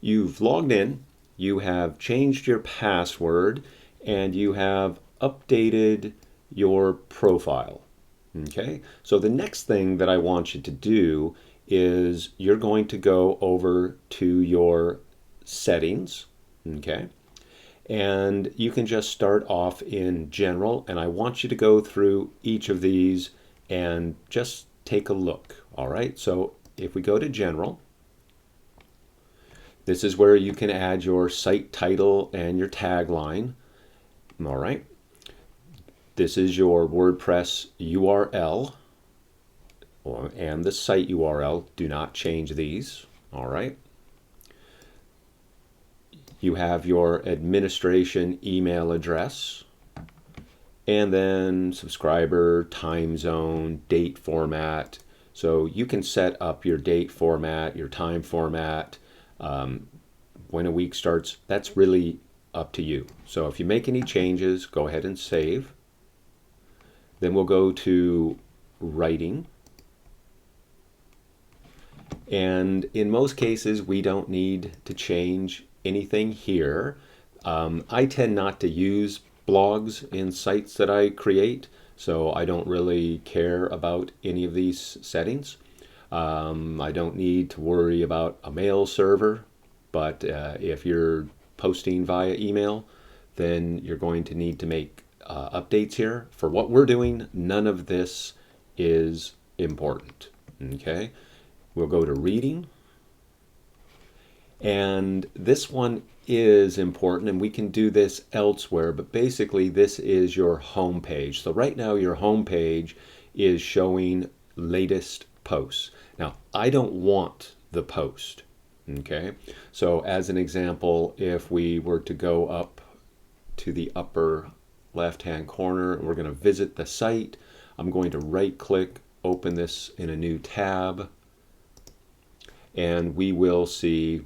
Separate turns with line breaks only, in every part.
you've logged in, you have changed your password, and you have updated your profile. Okay, so the next thing that I want you to do is you're going to go over to your settings. Okay, and you can just start off in general, and I want you to go through each of these and just take a look. All right, so if we go to general, this is where you can add your site title and your tagline. All right, this is your WordPress URL and the site URL. Do not change these. All right. You have your administration email address, and then subscriber, time zone, date format. So you can set up your date format, your time format, when a week starts. That's really up to you. So if you make any changes, go ahead and save. Then we'll go to writing. And in most cases, we don't need to change anything here. I tend not to use blogs in sites that I create, so I don't really care about any of these settings. I don't need to worry about a mail server, but if you're posting via email, then you're going to need to make updates here. For what we're doing, none of this is important. Okay, we'll go to reading. And this one is important, and we can do this elsewhere, but basically this is your home page. So right now your home page is showing latest posts. Now, I don't want the post, okay? So as an example, if we were to go up to the upper left-hand corner, we're going to visit the site. I'm going to right-click, open this in a new tab, and we will see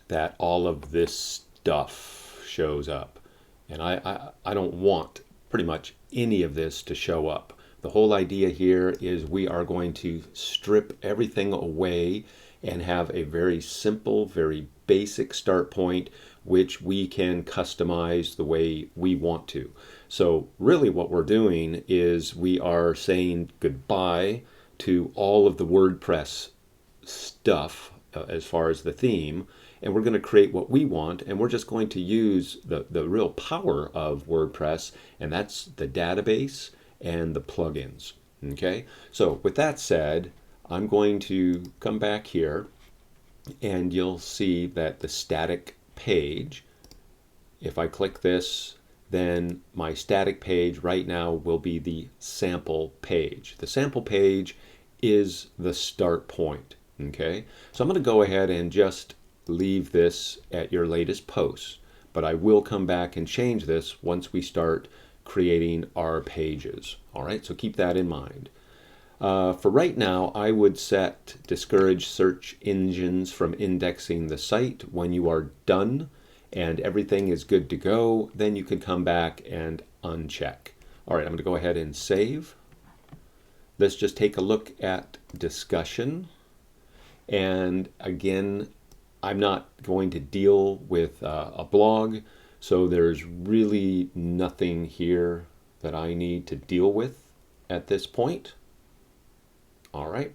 that all of this stuff shows up. And I don't want pretty much any of this to show up. The whole idea here is we are going to strip everything away and have a very simple, very basic start point, which we can customize the way we want to. So really what we're doing is we are saying goodbye to all of the WordPress stuff as far as the theme, and we're going to create what we want, and we're just going to use the real power of WordPress, and that's the database and the plugins. Okay, so with that said, I'm going to come back here, and you'll see that the static page, if I click this, then my static page right now will be the sample page. The sample page is the start point. Okay, so I'm going to go ahead and just leave this at your latest post, but I will come back and change this once we start creating our pages. All right, so keep that in mind. For right now, I would set discourage search engines from indexing the site. When you are done and everything is good to go, then you can come back and uncheck. All right, I'm going to go ahead and save. Let's just take a look at discussion. And again, I'm not going to deal with a blog, so there's really nothing here that I need to deal with at this point. All right.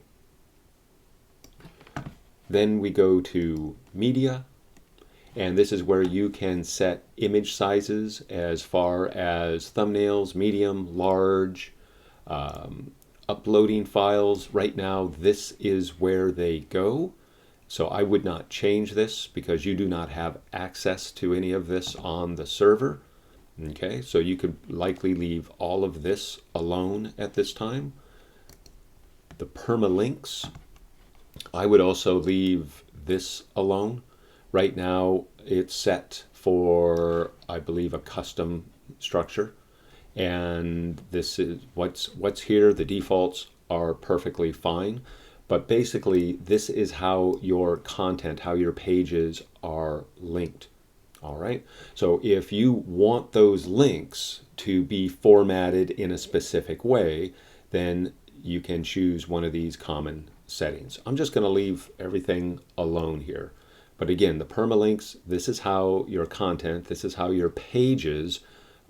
Then we go to media, and this is where you can set image sizes as far as thumbnails, medium, large, uploading files. Right now, this is where they go. So I would not change this because you do not have access to any of this on the server. Okay, so you could likely leave all of this alone at this time. The permalinks, I would also leave this alone. Right now, it's set for, I believe, a custom structure. And this is what's here. The defaults are perfectly fine, but basically this is how your content, how your pages are linked. All right, so if you want those links to be formatted in a specific way, then you can choose one of these common settings. I'm just going to leave everything alone here. But again, the permalinks, this is how your content, this is how your pages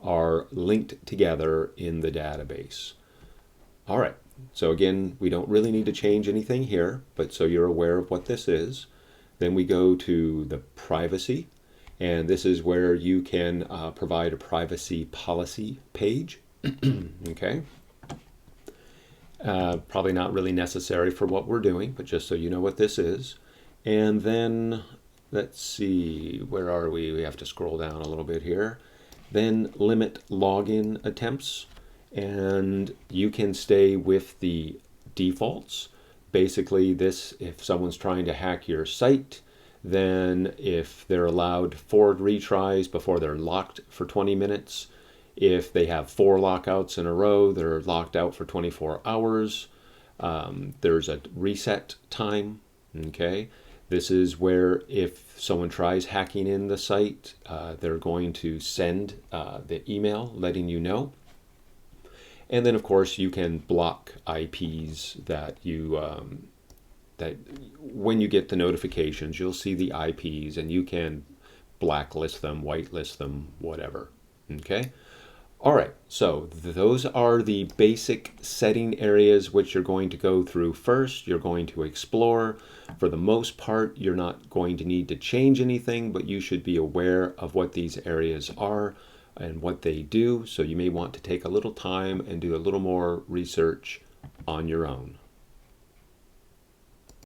are linked together in the database. All right, so again, we don't really need to change anything here, but so you're aware of what this is. Then we go to the privacy, and this is where you can provide a privacy policy page. Okay. Probably not really necessary for what we're doing, but just so you know what this is. And then let's see, where are we? We have to scroll down a little bit here. Then limit login attempts, and you can stay with the defaults. Basically this, if someone's trying to hack your site, then if they're allowed 4 retries before they're locked for 20 minutes, if they have 4 lockouts in a row, they're locked out for 24 hours. There's a reset time, okay? This is where if someone tries hacking in the site, they're going to send the email letting you know. And then, of course, you can block IPs that you, that when you get the notifications, you'll see the IPs and you can blacklist them, whitelist them, whatever, okay? All right, so those are the basic setting areas which you're going to go through first. You're going to explore. For the most part, you're not going to need to change anything, but you should be aware of what these areas are and what they do. So you may want to take a little time and do a little more research on your own.